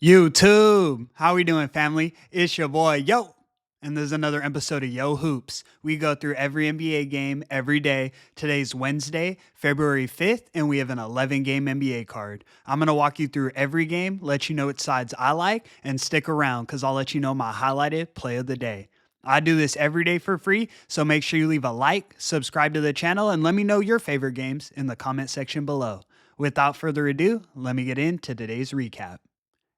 YouTube, how we doing, family? It's your boy, Yo. And there's another episode of Yo Hoops. We go through every NBA game every day. Today's Wednesday, February 5th, and we have an 11-game NBA card. I'm going to walk you through every game, let you know which sides I like, and stick around because I'll let you know my highlighted play of the day. I do this every day for free, so make sure you leave a like, subscribe to the channel, and let me know your favorite games in the comment section below. Without further ado, let me get into today's recap.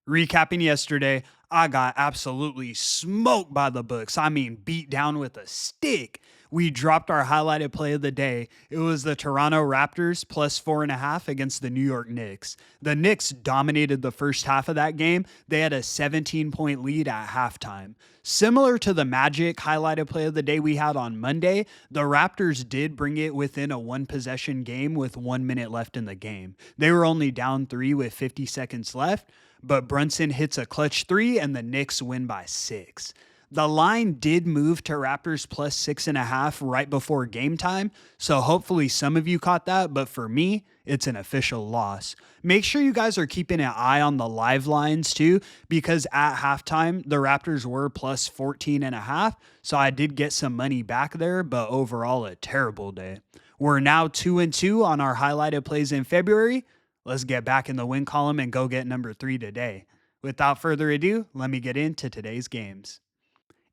Recapping yesterday, I got absolutely smoked by the Bucks. I mean, beat down with a stick. We dropped our highlighted play of the day. It was the Toronto Raptors plus 4.5 against the New York Knicks. The Knicks dominated the first half of that game. They had a 17-point lead at halftime. Similar to the Magic highlighted play of the day we had on Monday, the Raptors did bring it within a one-possession game with 1 minute left in the game. They were only down 3 with 50 seconds left, but Brunson hits a clutch three and the Knicks win by 6. The line did move to Raptors plus 6.5 right before game time, so hopefully some of you caught that, but for me, it's an official loss. Make sure you guys are keeping an eye on the live lines too, because at halftime, the Raptors were plus 14.5, so I did get some money back there, but overall, a terrible day. We're now 2-2 on our highlighted plays in February. Let's get back in the win column and go get number 3 today. Without further ado, let me get into today's games.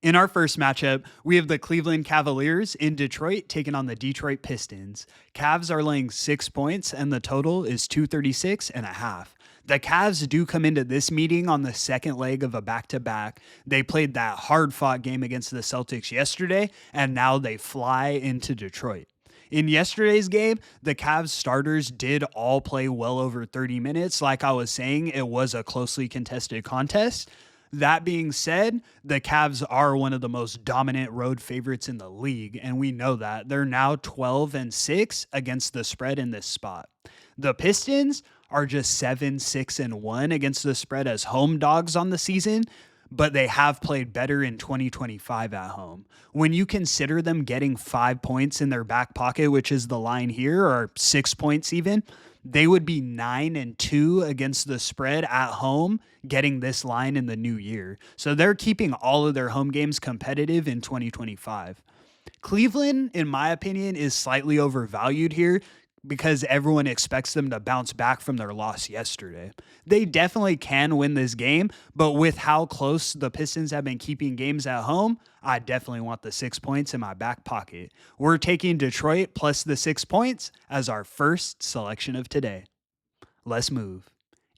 In our first matchup, we have the Cleveland Cavaliers in Detroit taking on the Detroit Pistons. Cavs are laying 6 points and the total is 236.5. The Cavs do come into this meeting on the second leg of a back-to-back. They played that hard-fought game against the Celtics yesterday, and now they fly into Detroit. In yesterday's game, the Cavs starters did all play well over 30 minutes. Like I was saying, it was a closely contested contest. That being said, the Cavs are one of the most dominant road favorites in the league, and we know that. They're now 12-6 against the spread in this spot. The Pistons are just 7-6-1 against the spread as home dogs on the season, but they have played better in 2025 at home. When you consider them getting 5 points in their back pocket, which is the line here, or 6 points even, they would be 9-2 against the spread at home, getting this line in the new year. So they're keeping all of their home games competitive in 2025. Cleveland, in my opinion, is slightly overvalued here because everyone expects them to bounce back from their loss yesterday. They definitely can win this game, but with how close the Pistons have been keeping games at home, I definitely want the 6 points in my back pocket. We're taking Detroit plus the 6 points as our first selection of today. Let's move.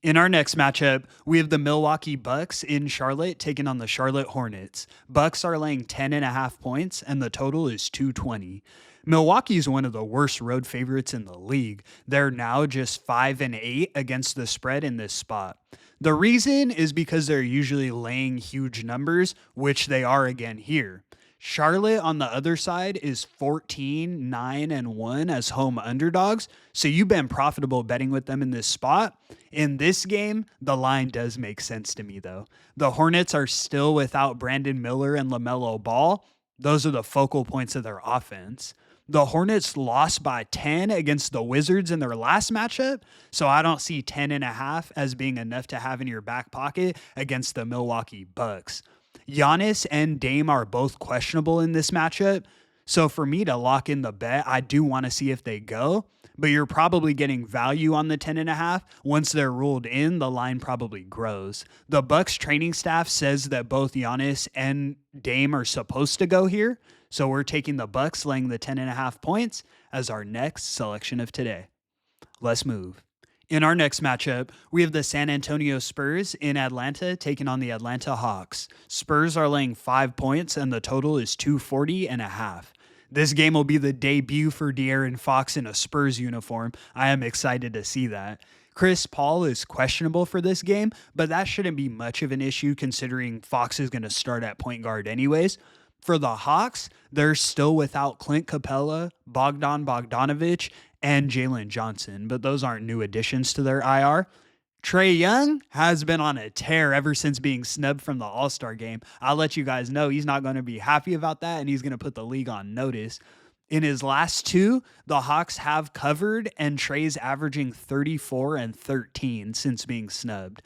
In our next matchup, we have the Milwaukee Bucks in Charlotte taking on the Charlotte Hornets. Bucks are laying 10.5 points and the total is 220. Milwaukee is one of the worst road favorites in the league. They're now just 5-8 against the spread in this spot. The reason is because they're usually laying huge numbers, which they are again here. Charlotte on the other side is 14-9-1 as home underdogs. So you've been profitable betting with them in this spot. In this game, the line does make sense to me though. The Hornets are still without Brandon Miller and LaMelo Ball. Those are the focal points of their offense. The Hornets lost by 10 against the Wizards in their last matchup, so I don't see 10.5 as being enough to have in your back pocket against the Milwaukee Bucks. Giannis and Dame are both questionable in this matchup, so for me to lock in the bet, I do want to see if they go, but you're probably getting value on the 10.5. Once they're ruled in, the line probably grows. The Bucks training staff says that both Giannis and Dame are supposed to go here, so we're taking the Bucks laying the 10.5 points as our next selection of today. Let's move. In our next matchup, we have the San Antonio Spurs in Atlanta taking on the Atlanta Hawks. Spurs are laying 5 points and the total is 240.5. This game will be the debut for De'Aaron Fox in a Spurs uniform. I am excited to see that. Chris Paul is questionable for this game, but that shouldn't be much of an issue considering Fox is going to start at point guard anyways. For the Hawks, they're still without Clint Capella, Bogdan Bogdanovic, and Jalen Johnson, but those aren't new additions to their IR. Trae Young has been on a tear ever since being snubbed from the All-Star game. I'll let you guys know he's not going to be happy about that, and he's going to put the league on notice. In his last two, the Hawks have covered, and Trae's averaging 34 and 13 since being snubbed.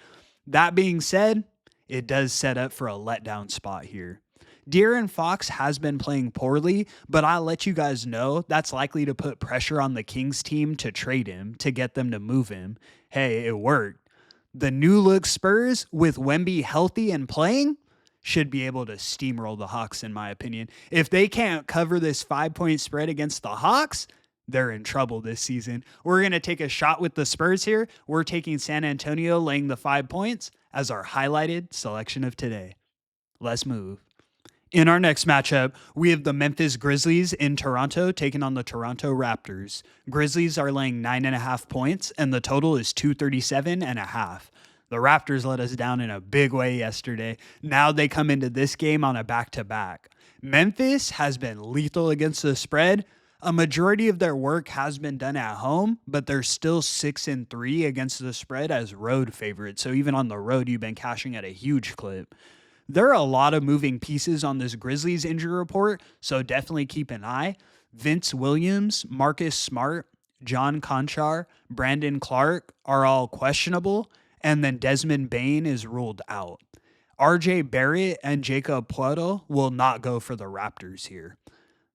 That being said, it does set up for a letdown spot here. De'Aaron Fox has been playing poorly, but I'll let you guys know that's likely to put pressure on the Kings team to trade him, to get them to move him. Hey, it worked. The new look Spurs, with Wemby healthy and playing, should be able to steamroll the Hawks, in my opinion. If they can't cover this 5-point spread against the Hawks, they're in trouble this season. We're going to take a shot with the Spurs here. We're taking San Antonio laying the 5 points as our highlighted selection of today. Let's move. In our next matchup, we have the Memphis Grizzlies in Toronto taking on the Toronto Raptors. Grizzlies are laying 9.5 points, and the total is 237.5. The Raptors let us down in a big way yesterday. Now they come into this game on a back-to-back. Memphis has been lethal against the spread. A majority of their work has been done at home, but they're still 6-3 against the spread as road favorites. So even on the road, you've been cashing at a huge clip. There are a lot of moving pieces on this Grizzlies injury report, so definitely keep an eye. Vince Williams, Marcus Smart, John Conchar, Brandon Clark are all questionable, and then Desmond Bane is ruled out. RJ Barrett and Jacob Puerto will not go for the Raptors here.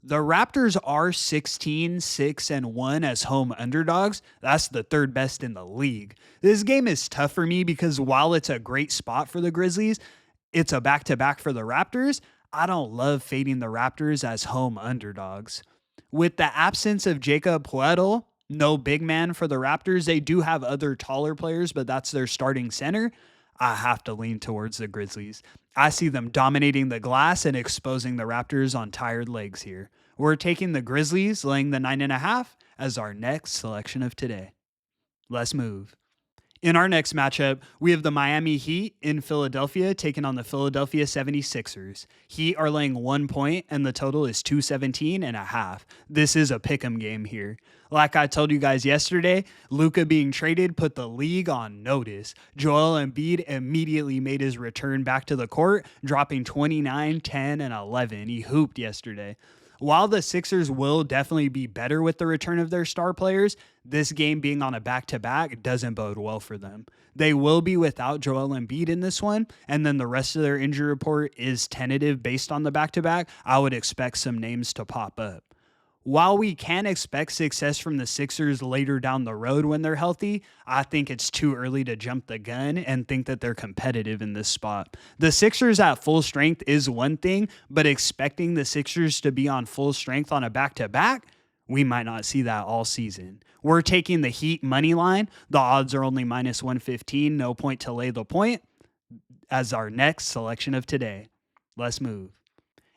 The Raptors are 16-6-1 as home underdogs. That's the third best in the league. This game is tough for me because while it's a great spot for the Grizzlies, it's a back-to-back for the Raptors. I don't love fading the Raptors as home underdogs. With the absence of Jacob Puerto, no big man for the Raptors. They do have other taller players, but that's their starting center. I have to lean towards the Grizzlies. I see them dominating the glass and exposing the Raptors on tired legs here. We're taking the Grizzlies, laying the 9.5 as our next selection of today. Let's move. In our next matchup, we have the Miami Heat in Philadelphia taking on the Philadelphia 76ers. Heat are laying 1 point, and the total is 217.5. This is a pick'em game here. Like I told you guys yesterday, Luka being traded put the league on notice. Joel Embiid immediately made his return back to the court, dropping 29, 10, and 11. He hooped yesterday. While the Sixers will definitely be better with the return of their star players, this game being on a back-to-back doesn't bode well for them. They will be without Joel Embiid in this one, and then the rest of their injury report is tentative based on the back-to-back. I would expect some names to pop up. While we can expect success from the Sixers later down the road when they're healthy, I think it's too early to jump the gun and think that they're competitive in this spot. The Sixers at full strength is one thing, but expecting the Sixers to be on full strength on a back-to-back, we might not see that all season. We're taking the Heat money line. The odds are only minus 115, no point to lay the point, as our next selection of today. Let's move.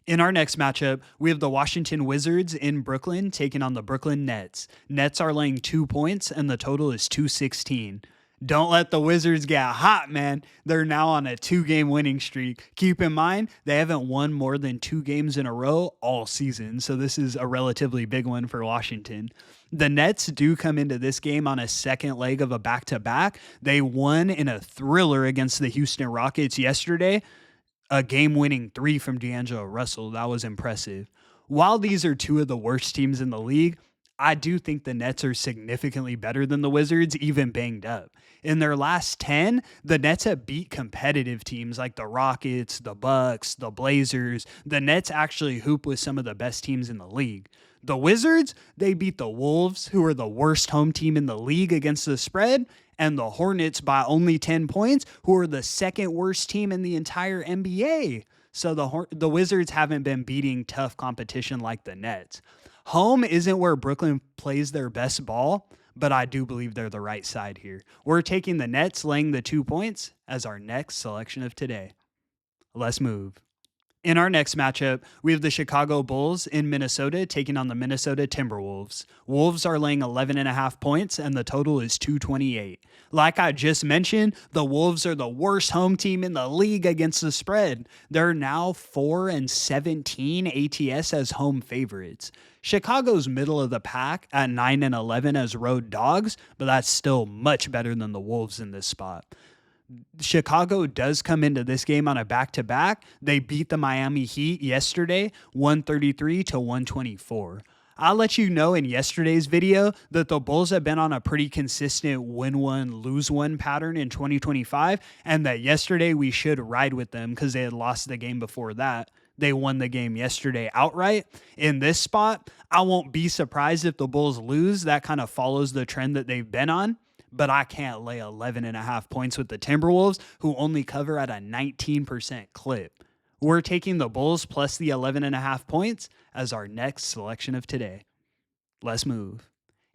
In our next matchup, we have the Washington Wizards in Brooklyn taking on the Brooklyn Nets. Nets are laying 2 points, and the total is 216. Don't let the Wizards get hot, man. They're now on a 2-game winning streak. Keep in mind, they haven't won more than 2 games in a row all season, so this is a relatively big one for Washington. The Nets do come into this game on a second leg of a back-to-back. They won in a thriller against the Houston Rockets yesterday. A game-winning 3 from D'Angelo Russell. That was impressive. While these are 2 of the worst teams in the league, I do think the Nets are significantly better than the Wizards, even banged up. In their last 10, the Nets have beat competitive teams like the Rockets, the Bucks, the Blazers. The Nets actually hoop with some of the best teams in the league. The Wizards, they beat the Wolves, who are the worst home team in the league against the spread, and the Hornets by only 10 points, who are the second worst team in the entire NBA. So the Wizards haven't been beating tough competition like the Nets. Home isn't where Brooklyn plays their best ball, but I do believe they're the right side here. We're taking the Nets laying the 2 points as our next selection of today. Let's move. In our next matchup, we have the Chicago Bulls in Minnesota taking on the Minnesota Timberwolves. Wolves are laying 11.5 points, and the total is 228. Like I just mentioned, the Wolves are the worst home team in the league against the spread. They're now 4-17 ATS as home favorites. Chicago's middle of the pack at 9-11 as road dogs, but that's still much better than the Wolves in this spot. Chicago does come into this game on a back-to-back. They beat the Miami Heat yesterday, 133-124. I'll let you know in yesterday's video that the Bulls have been on a pretty consistent win one, lose one pattern in 2025, and that yesterday we should ride with them because they had lost the game before that. They won the game yesterday outright. In this spot, I won't be surprised if the Bulls lose. That kind of follows the trend that they've been on. But I can't lay 11.5 points with the Timberwolves, who only cover at a 19% clip. We're taking the Bulls plus the 11.5 points as our next selection of today. Let's move.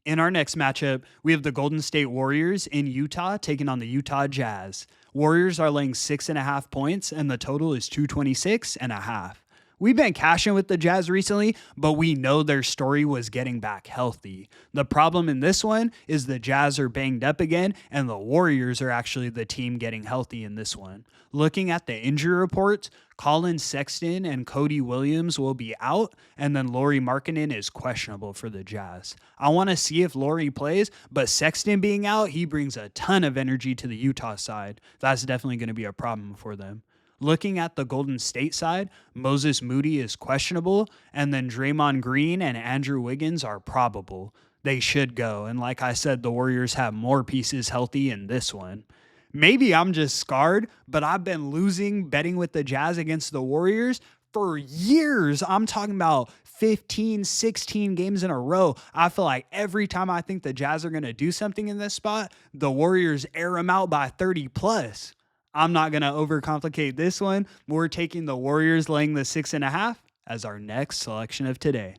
In our next matchup, we have the Golden State Warriors in Utah taking on the Utah Jazz. Warriors are laying 6.5 points, and the total is 226.5. We've been cashing with the Jazz recently, but we know their story was getting back healthy. The problem in this one is the Jazz are banged up again, and the Warriors are actually the team getting healthy in this one. Looking at the injury reports, Colin Sexton and Cody Williams will be out, and then Lauri Markkanen is questionable for the Jazz. I want to see if Lauri plays, but Sexton being out, he brings a ton of energy to the Utah side. That's definitely going to be a problem for them. Looking at the Golden State side, Moses Moody is questionable, and then Draymond Green and Andrew Wiggins are probable. They should go, and like I said, the Warriors have more pieces healthy in this one. Maybe I'm just scarred, but I've been losing betting with the Jazz against the Warriors for years. I'm talking about 15, 16 games in a row. I feel like every time I think the Jazz are going to do something in this spot, the Warriors air them out by 30 plus. I'm not going to overcomplicate this one. We're taking the Warriors laying the 6.5 as our next selection of today.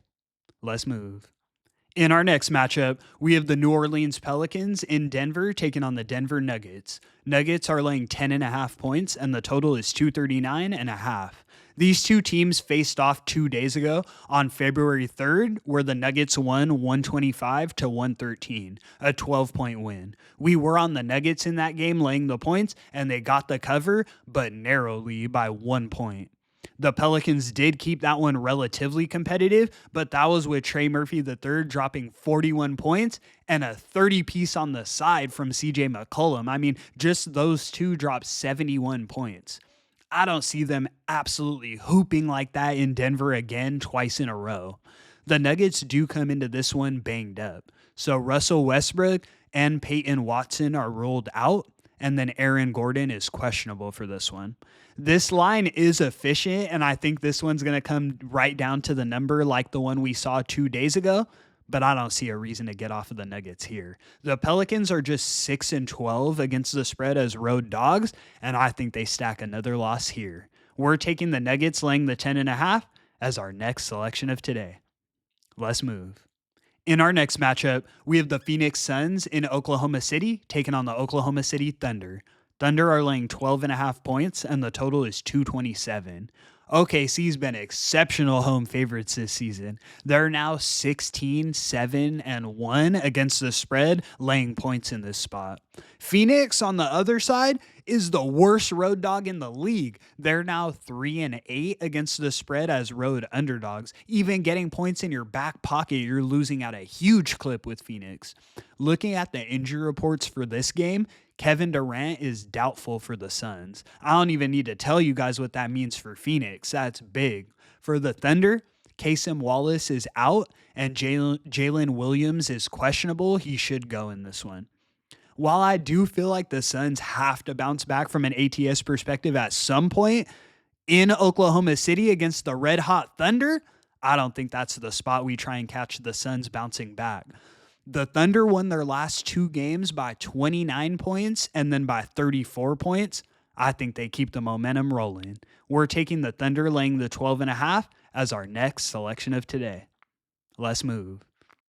Let's move. In our next matchup, we have the New Orleans Pelicans in Denver taking on the Denver Nuggets. Nuggets are laying 10.5 points, and the total is 239.5. These two teams faced off 2 days ago on February 3rd, where the Nuggets won 125-113, a 12-point win. We were on the Nuggets in that game laying the points, and they got the cover, but narrowly by 1 point. The Pelicans did keep that one relatively competitive, but that was with Trey Murphy III dropping 41 points and a 30-piece on the side from CJ McCollum. I mean, just those two dropped 71 points. I don't see them absolutely hooping like that in Denver again twice in a row. The Nuggets do come into this one banged up. So Russell Westbrook and Peyton Watson are ruled out, and then Aaron Gordon is questionable for this one. This line is efficient, and I think this one's going to come right down to the number like the one we saw 2 days ago, but I don't see a reason to get off of the Nuggets here. The Pelicans are just 6-12 against the spread as road dogs, and I think they stack another loss here. We're taking the Nuggets laying the 10.5 as our next selection of today. Let's move. In our next matchup, we have the Phoenix Suns in Oklahoma City taking on the Oklahoma City Thunder. Thunder are laying 12.5 points, and the total is 227. OKC's been exceptional home favorites this season. They're now 16-7-1 against the spread, laying points in this spot. Phoenix, on the other side, is the worst road dog in the league. They're now 3-8 against the spread as road underdogs. Even getting points in your back pocket, you're losing at a huge clip with Phoenix. Looking at the injury reports for this game, Kevin Durant is doubtful for the Suns. I don't even need to tell you guys what that means for Phoenix. That's big. For the Thunder, Kasem Wallace is out, and Jalen Williams is questionable. He should go in this one. While I do feel like the Suns have to bounce back from an ATS perspective at some point in Oklahoma City against the Red Hot Thunder, I don't think that's the spot we try and catch the Suns bouncing back. The Thunder won their last 2 games by 29 points and then by 34 points. I think they keep the momentum rolling. We're taking the Thunder laying the 12.5 as our next selection of today. Let's move.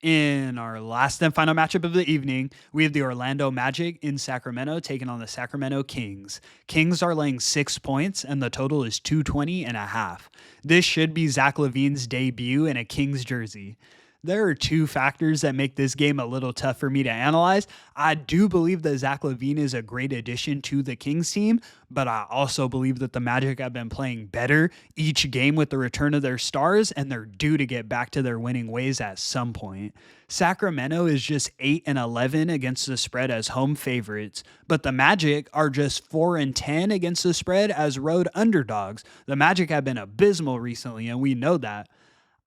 In our last and final matchup of the evening, we have the Orlando Magic in Sacramento taking on the Sacramento Kings. Kings are laying 6 points, and the total is 220.5. This should be Zach LaVine's debut in a Kings jersey. There are 2 factors that make this game a little tough for me to analyze. I do believe that Zach LaVine is a great addition to the Kings team, but I also believe that the Magic have been playing better each game with the return of their stars, and they're due to get back to their winning ways at some point. Sacramento is just 8-11 against the spread as home favorites, but the Magic are just 4-10 against the spread as road underdogs. The Magic have been abysmal recently, and we know that.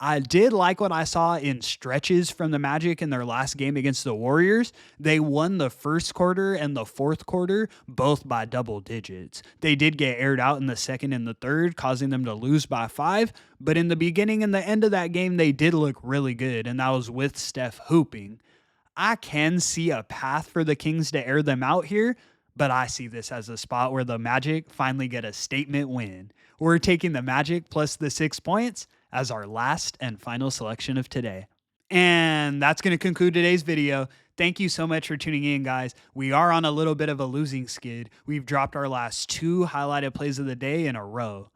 I did like what I saw in stretches from the Magic in their last game against the Warriors. They won the first quarter and the fourth quarter, both by double digits. They did get aired out in the second and the third, causing them to lose by 5. But in the beginning and the end of that game, they did look really good, and that was with Steph hooping. I can see a path for the Kings to air them out here, but I see this as a spot where the Magic finally get a statement win. We're taking the Magic plus the 6 points as our last and final selection of today. And that's going to conclude today's video. Thank you so much for tuning in, guys. We are on a little bit of a losing skid. We've dropped our last 2 highlighted plays of the day in a row,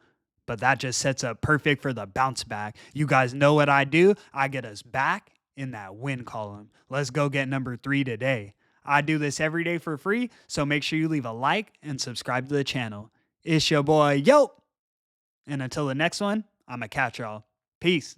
but that just sets up perfect for the bounce back. You guys know what I do. I get us back in that win column. Let's go get number 3 today. I do this every day for free, so make sure you leave a like and subscribe to the channel. It's your boy, Yo! And until the next one, I'ma catch y'all. Peace.